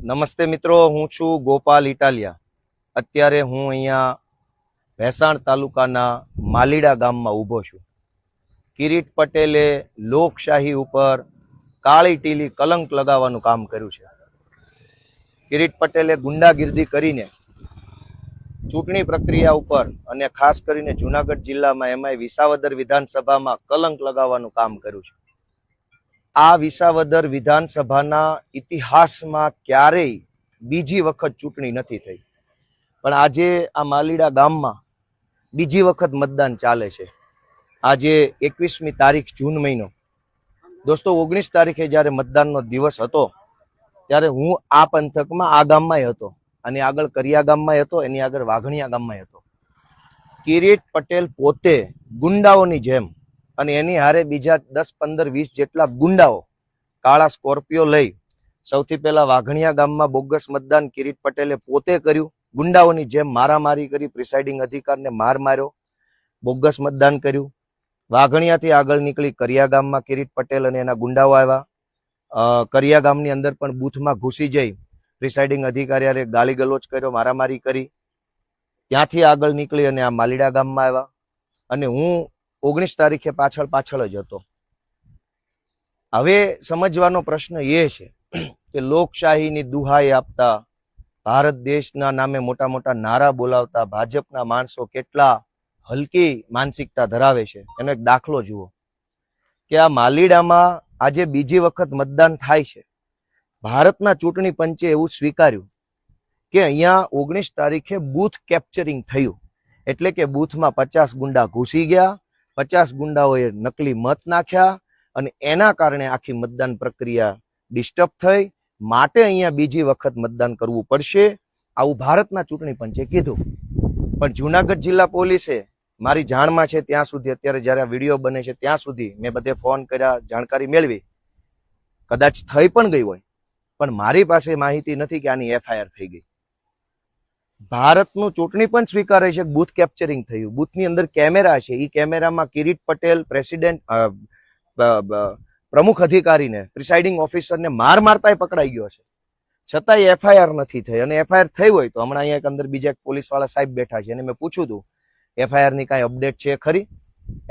નમસ્તે મિત્રો, હું છું ગોપાલ ઇટાલિયા. અત્યારે હું અહીંયા ભેસાણ તાલુકાના માલીડા ગામમાં ઊભો છું. કિરીટ પટેલે લોકશાહી ઉપર કાળી ટીલી કલંક લગાવવાનું કામ કર્યું છે. કિરીટ પટેલે ગુંડાગીર્દી કરીને ચૂંટણી પ્રક્રિયા ઉપર અને ખાસ કરીને જુનાગઢ જિલ્લામાં એમાંય વિસાવદર વિધાનસભામાં કલંક લગાવવાનું કામ કર્યું છે. આ વિસાવદર વિધાનસભાના ઇતિહાસમાં ક્યારેય બીજી વખત ચૂંટણી નથી થઈ, પણ આજે આ માલીડા ગામમાં બીજી વખત મતદાન ચાલે છે. આજે 21મી તારીખ જૂન મહિનો. દોસ્તો, 19 તારીખે જ્યારે મતદાનનો દિવસ હતો ત્યારે હું આ પંથકમાં આ ગામમાં હતો, અને આગળ કરિયા ગામમાં હતો, એની આગળ વાઘણિયા ગામમાં હતો. કિરીટ પટેલ પોતે ગુંડાઓની જેમ અને એની હારે બીજા 10, 15, 20 જેટલા ગુંડાઓ કાળા સ્કોર્પિયો લઈ સૌથી પહેલા વાઘણિયા ગામમાં બોગસ મતદાન કિરીટ પટેલે પોતે કર્યું. ગુંડાઓની જેમ મારામારી કરી, પ્રિસાઇડિંગ અધિકારને માર માર્યો, બોગસ મતદાન કર્યું. વાઘણિયાથી આગળ નીકળી કરિયા ગામમાં કિરીટ પટેલ અને એના ગુંડાઓ આવ્યા. કરિયા ગામની અંદર પણ બૂથમાં ઘૂસી જઈ પ્રિસાઇડિંગ અધિકારી ગાળી ગલોચ કર્યો, મારામારી કરી. ત્યાંથી આગળ નીકળી અને આ માલીડા ગામમાં આવ્યા, અને હું 19 તારીખે પાછળ જ હતો. હવે સમજવાનો પ્રશ્ન એ છે કે લોકશાહીની દુહાઈ આપતા, ભારત દેશના નામે મોટા મોટા નારા બોલાવતા ભાજપના માણસો કેટલા હલકી માનસિકતા ધરાવે છે એનો એક દાખલો જુઓ કે આ માલીડામાં આજે બીજી વખત મતદાન થાય છે. ભારતના ચૂંટણી પંચે એવું સ્વીકાર્યું કે અહીંયા 19 તારીખે બૂથ કેપ્ચરિંગ થયું, એટલે કે બૂથમાં 50 ગુંડા ઘૂસી ગયા, 50 ગુંડાઓએ નકલી મત નાખ્યા, અને એના કારણે આખી મતદાન પ્રક્રિયા ડિસ્ટર્બ થઈ. માટે અહીંયા બીજી વખત મતદાન કરવું પડશે, આવું ભારતના ચૂંટણી પંચે કીધું. પણ જુનાગઢ જિલ્લા પોલીસે મારી જાણમાં છે ત્યાં સુધી, અત્યારે જ્યારે આ વિડીયો બને છે ત્યાં સુધી મેં બધે ફોન કર્યા, જાણકારી મેળવી, કદાચ થઈ પણ ગઈ હોય, પણ મારી પાસે માહિતી નથી કે આની FIR થઈ ગઈ. ભારતનું ચૂંટણી પણ સ્વીકારે છે બૂથ કેપ્ચરિંગ થયું, બૂથની અંદર કેમેરા છે, એ કેમેરામાં કિરીટ પટેલ પ્રેસિડેન્ટ પ્રમુખ અધિકારીને, પ્રિસાઇડિંગ ઓફિસરને માર મારતા પકડાઈ ગયો છે, છતાંય FIR નથી થઈ. અને FIR થઈ હોય તો હમણાં અહીંયા અંદર બીજા એક પોલીસ વાળા સાહેબ બેઠા છે, અને મેં પૂછ્યું હતું FIR ની કાંઈ અપડેટ છે ખરી?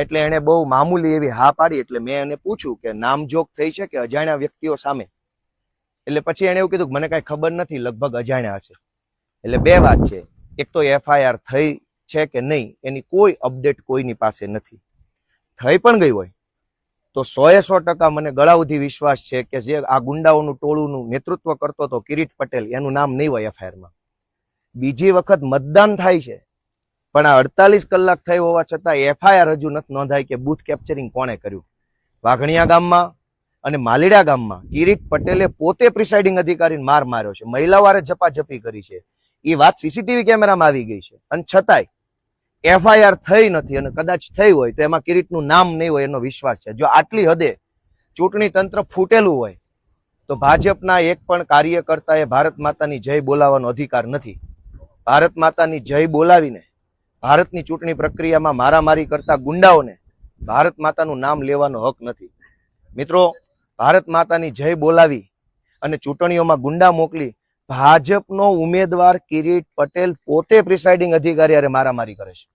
એટલે એને બહુ મામૂલી એવી હા પાડી. એટલે મેં એને પૂછ્યું કે નામજોગ થઈ છે કે અજાણ્યા વ્યક્તિઓ સામે? એટલે પછી એને એવું કીધું કે મને કાંઈ ખબર નથી, લગભગ અજાણ્યા હશે. એટલે બે વાત છે, એક તો FIR થઈ છે કે નહીં એની કોઈ અપડેટ કોઈની પાસે નથી. થઈ પણ ગઈ હોય તો 100% મને ગળાઉધી વિશ્વાસ છે કે જે આ ગુંડાઓનું ટોળુંનું નેતૃત્વ કરતો હતો કિરીટ પટેલ, એનું નામ નહીં હોય FIR માં. બીજી વખત મતદાન થાય છે, પણ આ 48 કલાક થઈ હોવા છતાં FIR હજુ નથી નોંધાય કે બૂથ કેપ્ચરિંગ કોણે કર્યું. વાઘણિયા ગામમાં અને માલીડા ગામમાં કિરીટ પટેલે પોતે પ્રિસાઇડિંગ અધિકારીને માર માર્યો છે, મહિલાવારે ઝપાઝપી કરી છે, એ વાત CCTV કેમેરામાં આવી ગઈ છે, અને છતાંય FIR થઈ નથી. અને કદાચ થઈ હોય તો એમાં કિરીટનું નામ નહીં હોય એનો વિશ્વાસ છે. જો આટલી હદે ચૂંટણી તંત્ર ફૂટેલું હોય તો ભાજપના એક પણ કાર્યકર્તાએ ભારત માતાની જય બોલાવવાનો અધિકાર નથી. ભારત માતાની જય બોલાવીને ભારતની ચૂંટણી પ્રક્રિયામાં મારામારી કરતા ગુંડાઓને ભારત માતાનું નામ લેવાનો હક નથી. મિત્રો, ભારત માતાની જય બોલાવી અને ચૂંટણીઓમાં ગુંડા મોકલી ભાજપનો ઉમેદવાર કિરીટ પટેલ પોતે પ્રિસાઇડિંગ અધિકારી હારે મારામારી કરે છે,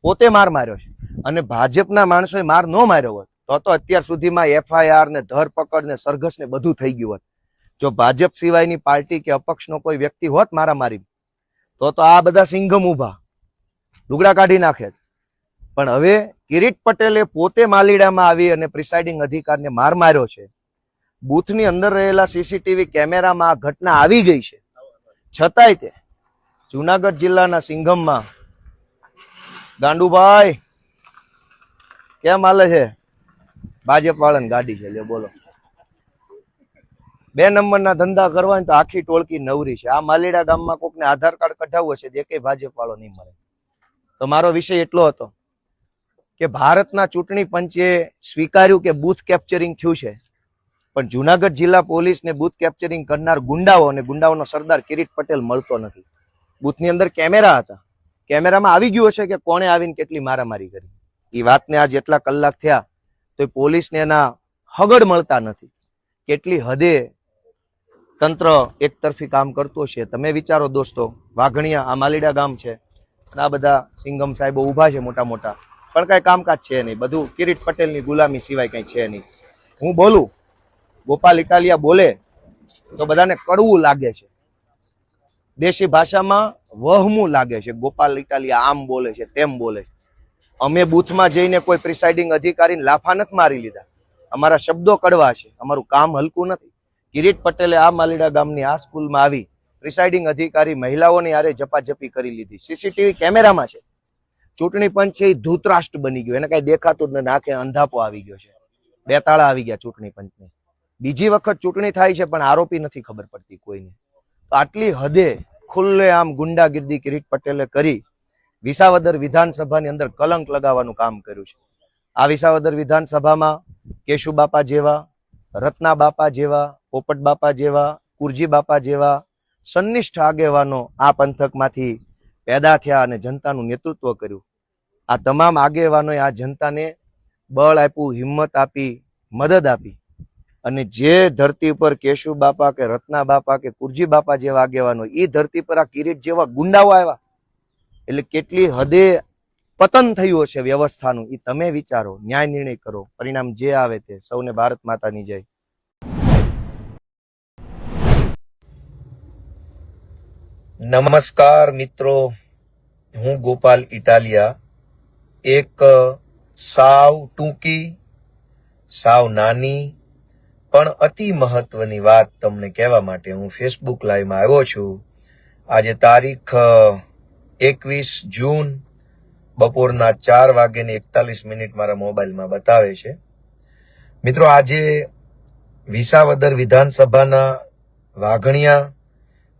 પોતે માર માર્યો છે. અને ભાજપના માણસોએ માર ન માર્યો હોત તો અત્યાર સુધીમાં FIR ને ધરપકડ ને સરઘસ ને બધું થઈ ગયું હોત. જો ભાજપ સિવાયની પાર્ટી કે અપક્ષનો કોઈ વ્યક્તિ હોત મારામારી તો આ બધા સિંઘમ ઉભા લુગડા કાઢી નાખે. પણ હવે કિરીટ પટેલે પોતે માલીડામાં આવી અને પ્રિસાઇડિંગ અધિકારને માર માર્યો છે. બૂથની અંદર રહેલા CCTV કેમેરામાં આ ઘટના આવી ગઈ છે, છતાંય તે જુનાગઢ જિલ્લાના સિંઘમમાં ગાંડુભાઈ કેમ હાલે છે? ભાજપ વાળાની ગાડી છે, બોલો. 2 નંબરના ધંધા કરવા તો આખી ટોળકી નવરી છે. આ માલીડા ગામમાં કોકને આધાર કાર્ડ કઢાવવું છે, એકે ભાજપ વાળો નહીં મળે. તો મારો વિષય એટલો હતો કે ભારતના ચૂંટણી પંચે સ્વીકાર્યું કે બૂથ કેપ્ચરિંગ થયું છે, પણ જુનાગઢ જિલ્લા પોલીસને બૂથ કેપ્ચરિંગ કરનાર ગુંડાઓ અને ગુંડાઓનો સરદાર કિરીટ પટેલ મળતો નથી. બૂથની અંદર કેમેરા હતા, કેમેરામાં આવી ગયું હશે કે કોણે આવીને કેટલી મારામારી કરી. એ વાતને આ જેટલા કલાક થયા તો પોલીસને એના હગડ મળતા નથી. કેટલી હદે તંત્ર એકતરફી કામ કરતું છે. તમે વિચારો દોસ્તો, વાઘણિયા આ માલીડા ગામ છે અને આ બધા સિંગમ સાહેબો ઊભા છે મોટા મોટા, પણ કાંઈ કામકાજ છે નહીં. બધું કિરીટ પટેલની ગુલામી સિવાય કંઈ છે નહીં. હું બોલું, ગોપાલ ઇટાલિયા બોલે તો બધાને કડવું લાગે છે. દેશી ભાષામાં વહમું લાગે છે. ગોપાલ ઇટાલિયા આમ બોલે છે, તેમ બોલે છે. અમે બૂથમાં જઈને કોઈ પ્રિસાઇડિંગ અધિકારીને લાફા નથી મારી લીધા. અમારા શબ્દો કડવા છે, અમારું કામ હલકું નથી. કિરીટ પટેલે આ માલીડા ગામની આ સ્કૂલમાં આવી પ્રિસાઇડિંગ અધિકારી મહિલાઓની હારે ઝપાઝપી કરી લીધી. સીસીટીવી કેમેરામાં છે. ચૂંટણી પંચ છે એ ધૂતરાષ્ટ્ર બની ગયો, એને કઈ દેખાતું જ નથી. આંખે અંધાપો આવી ગયો છે. બે તાળા આવી ગયા ચૂંટણી પંચને. બીજી વખત ચૂંટણી થાય છે પણ આરોપી નથી ખબર પડતી કોઈને. તો આટલી હદે ખુલ્લે આમ ગુંડાગીર્દી કિરીટ પટેલે કરી વિસાવદર વિધાનસભાની અંદર કલંક લગાવવાનું કામ કર્યું છે. આ વિસાવદર વિધાનસભામાં કેશુ બાપા જેવા, રત્ના બાપા જેવા, પોપટ બાપા જેવા, કુરજી બાપા જેવા સન્નિષ્ઠ આગેવાનો આ પંથકમાંથી પેદા થયા અને જનતાનું નેતૃત્વ કર્યું. આ તમામ આગેવાનોએ આ જનતાને બળ આપ્યું, હિંમત આપી, મદદ આપી. અને જે ધરતી ઉપર કેશુ બાપા કે રત્ના બાપા કે કુરજી બાપા જેવા આગેવાનો, એ ધરતી પર આ કિરીટ જેવા ગુંડાઓ આવ્યા. એટલે કેટલી હદે પતન થયું હશે વ્યવસ્થાનું, એ તમે વિચારો, ન્યાય નિર્ણય કરો. પરિણામ જે આવે તે. સૌને ભારત માતાની જય. નમસ્કાર મિત્રો, હું ગોપાલ ઇટાલિયા. એક સાવ ટૂંકી, સાવ નાની પણ અતિ મહત્વની વાત તમને કહેવા માટે હું ફેસબુક લાઈવમાં આવ્યો છું. આજે તારીખ 21 જૂન બપોરના 4:41 મારા મોબાઈલમાં બતાવે છે. મિત્રો, આજે વિસાવદર વિધાનસભાના વાઘણિયા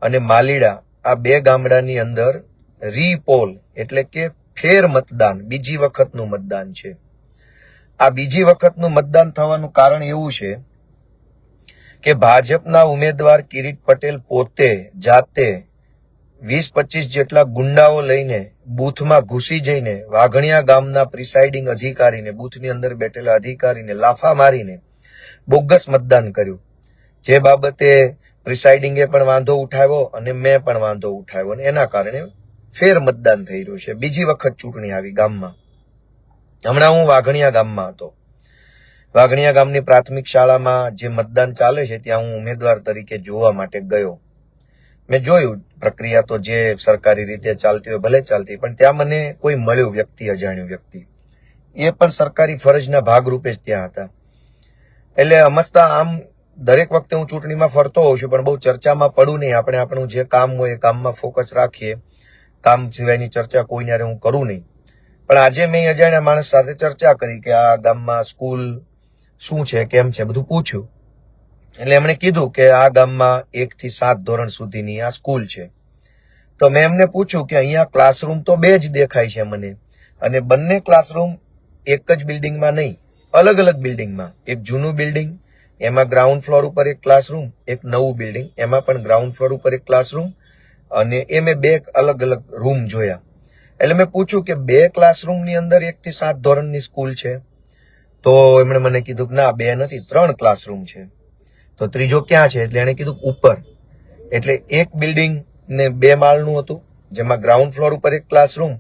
અને માલીડા આ બે ગામડાની અંદર રીપોલ એટલે કે ફેર મતદાન, બીજી વખતનું મતદાન છે. આ બીજી વખતનું મતદાન થવાનું કારણ એવું છે કે ભાજપના ઉમેદવાર કિરીટ પટેલ પોતે જાતે 20-25 જેટલા ગુંડાઓ લઈને બૂથમાં ઘૂસી જઈને વાઘણિયા ગામના પ્રિસાઇડિંગ અધિકારીને, બૂથની અંદર બેઠેલા અધિકારીને લાફા મારીને બોગસ મતદાન કર્યું. જે બાબતે પ્રિસાઇડિંગે પણ વાંધો ઉઠાવ્યો અને મેં પણ વાંધો ઉઠાવ્યો અને એના કારણે ફેર મતદાન થઈ રહ્યું છે. બીજી વખત ચૂંટણી આવી ગામમાં. હમણાં હું વાઘણિયા ગામમાં હતો. વાઘણિયા ગામની પ્રાથમિક શાળામાં જે મતદાન ચાલે છે ત્યાં હું ઉમેદવાર તરીકે જોવા માટે ગયો. મેં જોયું પ્રક્રિયા તો જે સરકારી રીતે ચાલતી હોય ભલે ચાલતી, પણ ત્યાં મને કોઈ મળ્યું વ્યક્તિ, અજાણ્યું વ્યક્તિ. એ પણ સરકારી ફરજના ભાગરૂપે જ ત્યાં હતા. એટલે સમજતા આમ દરેક વખતે હું ચૂંટણીમાં ફરતો હોઉં છું, પણ બહુ ચર્ચામાં પડું નહીં. આપણે આપણું જે કામ હોય એ કામમાં ફોકસ રાખીએ. કામ સિવાયની ચર્ચા કોઈને હારે હું કરું નહીં. પણ આજે મેં અજાણ્યા માણસ સાથે ચર્ચા કરી કે આ ગામમાં સ્કૂલ શું છે, કેમ છે, બધું પૂછ્યું. એટલે એમણે કીધું કે આ ગામમાં 1 થી 7 ધોરણ સુધીની આ સ્કૂલ છે. તો મેં એમને પૂછ્યું કે અહીંયા ક્લાસરૂમ તો 2 જ દેખાય છે મને, અને બંને ક્લાસરૂમ એક જ બિલ્ડિંગમાં નહીં, અલગ અલગ બિલ્ડિંગમાં. એક જૂનું બિલ્ડિંગ, એમાં ગ્રાઉન્ડ ફ્લોર ઉપર એક ક્લાસરૂમ, એક નવું બિલ્ડિંગ, એમાં પણ ગ્રાઉન્ડ ફ્લોર ઉપર એક ક્લાસરૂમ, અને એ મેં 2 અલગ અલગ રૂમ જોયા. એટલે મેં પૂછ્યું કે 2 ક્લાસરૂમની અંદર 1 થી 7 ધોરણની સ્કૂલ છે? તો એમણે મને કીધું કે ના, 2 નથી, 3 ક્લાસરૂમ છે. તો ત્રીજો ક્યાં છે? એટલે એણે કીધું ઉપર. એટલે એક બિલ્ડિંગ ને 2 માળનું હતું, જેમાં ગ્રાઉન્ડ ફ્લોર ઉપર એક ક્લાસરૂમ,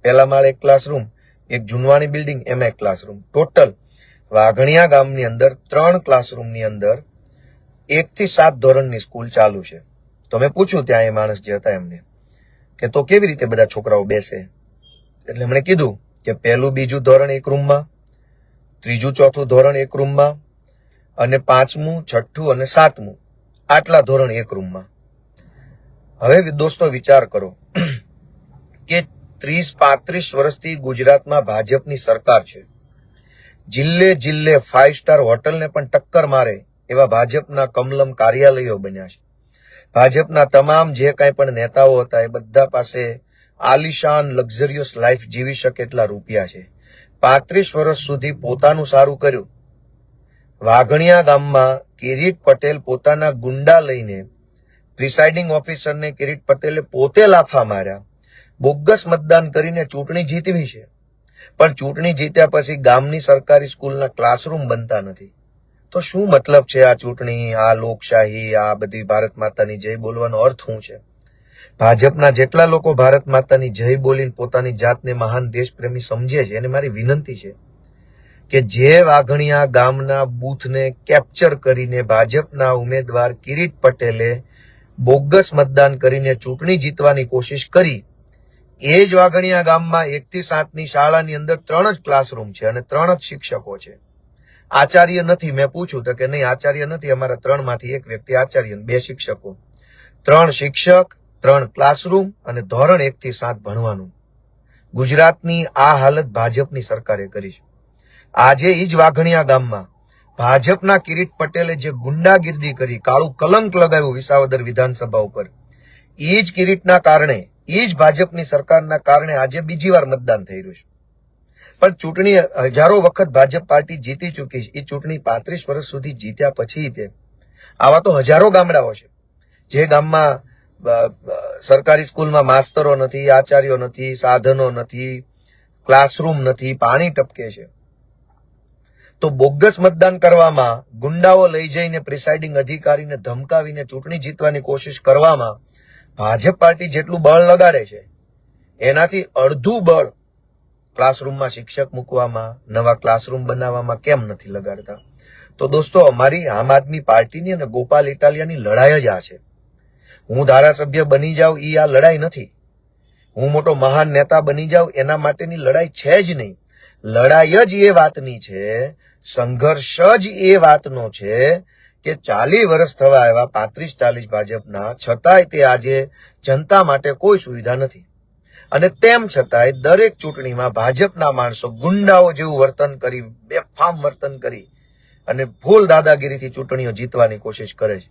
પહેલા માળ એક ક્લાસરૂમ, એક જૂનવાણી બિલ્ડિંગ, એમાં એક ક્લાસરૂમ. ટોટલ વાઘણિયા ગામની અંદર 3 ક્લાસરૂમની અંદર 1 થી 7 ધોરણની સ્કૂલ ચાલુ છે. તો મેં પૂછ્યું ત્યાં એ માણસ જે હતા એમને કે તો કેવી રીતે બધા છોકરાઓ બેસે? એટલે એમણે કીધું કે 1લું 2જું ધોરણ એક રૂમમાં, 3જું 4થું ધોરણ એક રૂમમાં, અને 5મું 6થું અને 7મું આટલા ધોરણ એક રૂમમાં. હવે દોસ્તો વિચાર કરો કે 30-35 વર્ષથી ગુજરાતમાં ભાજપની સરકાર છે. જિલ્લે જિલ્લે 5 સ્ટાર હોટલને પણ ટક્કર મારે એવા ભાજપના કમલમ કાર્યાલયો બન્યા છે. ભાજપના તમામ જે કાંઈ પણ નેતાઓ હતા એ બધા પાસે આલિશાન લક્ઝરિયસ લાઈફ જીવી શકે એટલા રૂપિયા છે. 35 વર્ષ સુધી પોતાનું સારું કર્યું. વાઘણિયા ગામમાં કિરીટ પટેલ પોતાના ગુંડા લઈને પ્રિસાઇડિંગ ઓફિસરને કિરીટ પટેલે પોતે લાફા માર્યા, બોગસ મતદાન કરીને ચૂંટણી જીતવી છે. પણ ચૂંટણી જીત્યા પછી ગામની સરકારી સ્કૂલના ક્લાસરૂમ બનતા નથી. તો તો શું મતલબ છે આ ચૂંટણી, આ લોકશાહી, આ બધી ભારત માતાની જય બોલવાનો અર્થ શું છે? ભાજપના જેટલા લોકો ભારત માતાની જય બોલીને પોતાની જાતને મહાન દેશપ્રેમી સમજે છે એને મારી વિનંતી છે કે જે વાઘણિયા ગામના બૂથને કેપ્ચર કરીને ભાજપના ઉમેદવાર કિરીટ પટેલે બોગસ મતદાન કરીને ચૂંટણી જીતવાની કોશિશ કરી, એ જ વાઘણિયા ગામમાં 1 થી 7 ની શાળાની અંદર 3 જ ક્લાસરૂમ છે અને 3 જ શિક્ષકો છે. આચાર્ય નથી. મેં પૂછ્યું તો કે નહીં, આચાર્ય નથી, અમારા 3 માંથી એક વ્યક્તિ આચાર્ય, 2 શિક્ષકો. 3 શિક્ષક, 3 ક્લાસરૂમ અને ધોરણ 1 થી 7 ભણવાનું. ગુજરાતની આ હાલત ભાજપની સરકારે કરી છે. આજે ઈ જ વાઘણિયા ગામમાં ભાજપના કિરીટ પટેલે જે ગુંડાગીર્દી કરી, કાળું કલંક લગાવ્યું વિસાવદર વિધાનસભા ઉપર, ઈ જ કિરીટના કારણે, ઈ જ ભાજપની સરકારના કારણે આજે બીજી વાર મતદાન થઈ રહ્યું છે. પણ ચૂંટણી હજારો વખત ભાજપ પાર્ટી જીતી ચૂકી છે. એ ચૂંટણી 35 વર્ષ સુધી જીત્યા પછી તે આવા તો હજારો ગામડાઓ છે જે ગામમાં સરકારી સ્કૂલમાં માસ્તરો નથી, આચાર્યો નથી, સાધનો નથી, ક્લાસરૂમ નથી, પાણી ટપકે છે. તો બોગસ મતદાન કરવામાં, ગુંડાઓ લઈ જઈને પ્રિસાઇડિંગ અધિકારીને ધમકાવીને ચૂંટણી જીતવાની કોશિશ કરવામાં ભાજપ પાર્ટી જેટલું બળ લગાડે છે એનાથી અડધું બળ ક્લાસરૂમમાં શિક્ષક મૂકવામાં, નવા ક્લાસરૂમ બનાવવામાં કેમ નથી લગાડતા? તો દોસ્તો, અમારી આમ આદમી પાર્ટીની અને ગોપાલ ઇટાલિયાની લડાઈ જ આ છે. હું ધારાસભ્ય બની જાઉં એ આ લડાઈ નથી. હું મોટો મહાન નેતા બની જાઉં એના માટેની લડાઈ છે જ નહીં. લડાઈ જ એ વાતની છે, સંઘર્ષ જ એ વાતનો છે કે 40 વર્ષ થવા આવ્યા, 35-40 ભાજપના, છતાંય તે આજે જનતા માટે કોઈ સુવિધા નથી. અને તેમ છતાંય દરેક ચૂંટણીમાં ભાજપના માણસો ગુંડાઓ જેવું વર્તન કરી, બેફામ વર્તન કરી અને ફૂલ દાદાગીરીથી ચૂંટણીઓ જીતવાની કોશિશ કરે છે.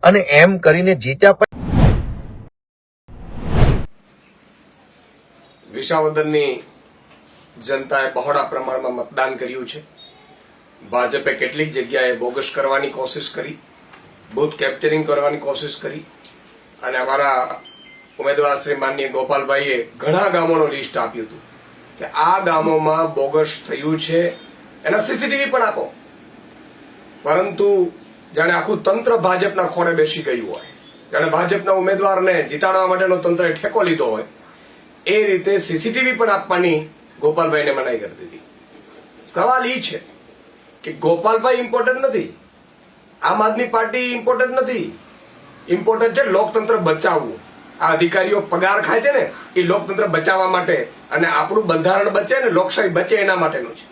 અને એમ કરીને જીત્યા પછી વિસાવદરની જનતાએ બહોળા પ્રમાણમાં મતદાન કર્યું છે. ભાજપે કેટલીક જગ્યાએ બોગસ કરવાની કોશિશ કરી, બૂથ કેપ્ચરિંગ કરવાની કોશિશ કરી અને અમારા ઉમેદવાર શ્રી માનનીય ગોપાલભાઈએ ઘણા ગામોનું લિસ્ટ આપ્યું હતું કે આ ગામોમાં બોગસ થયું છે, એના સીસીટીવી પણ આપો. પરંતુ જાણે આખું તંત્ર ભાજપના ખોળે બેસી ગયું હોય, જાણે ભાજપના ઉમેદવારને જીતાડવા માટેનો તંત્રએ ઠેકો લીધો હોય, એ રીતે સીસીટીવી પણ આપવાની ગોપાલભાઈને મનાઈ કરી દીધી. સવાલ એ છે કે ગોપાલભાઈ ઇમ્પોર્ટન્ટ નથી, આમ આદમી પાર્ટી ઇમ્પોર્ટન્ટ નથી. ઇમ્પોર્ટન્ટ છે લોકતંત્ર બચાવવું. આ અધિકારીઓ પગાર ખાય છે ને એ લોકતંત્ર બચાવવા માટે અને આપણું બંધારણ બચે ને લોકશાહી બચે એના માટેનું છે.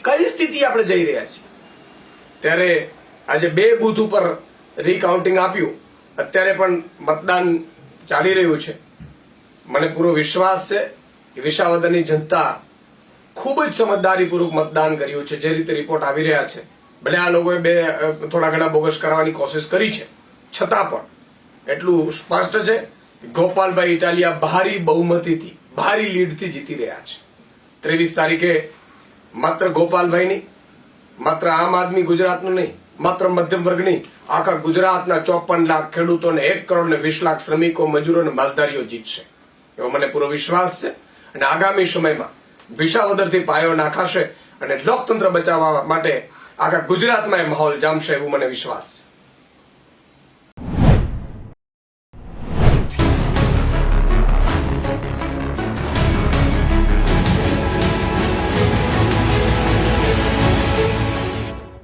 કઈ સ્થિતિ આપણે જઈ રહ્યા છીએ? ત્યારે આજે 2 બૂથ ઉપર રીકાઉન્ટિંગ આપ્યું, અત્યારે પણ મતદાન ચાલી રહ્યું છે. મને પૂરો વિશ્વાસ છે કે વિસાવદરની જનતા ખૂબ જ સમજદારીપૂર્વક મતદાન કર્યું છે. જે રીતે રિપોર્ટ આવી રહ્યા છે, ભલે આ લોકોએ થોડા ઘણા બોગસ કરવાની કોશિશ કરી છે, છતાં પણ એટલું સ્પષ્ટ છે કે ગોપાલભાઈ ઇટાલિયા ભારી બહુમતીથી, ભારી લીડથી જીતી રહ્યા છે. 23 તારીખે માત્ર ગોપાલભાઈની, માત્ર આમ આદમી ગુજરાતનું નહીં, માત્ર મધ્યમ વર્ગની, આખા ગુજરાતના 54 લાખ ખેડૂતોને, 1 કરોડ ને 20 લાખ શ્રમિકો, મજૂરો અને માલધારીઓ જીતશે એવો મને પૂરો વિશ્વાસ છે. અને આગામી સમયમાં વિસાવદરથી પાયો નાખાશે અને લોકતંત્ર બચાવવા માટે આખા ગુજરાતમાં એ માહોલ જામશે એવું મને વિશ્વાસ છે.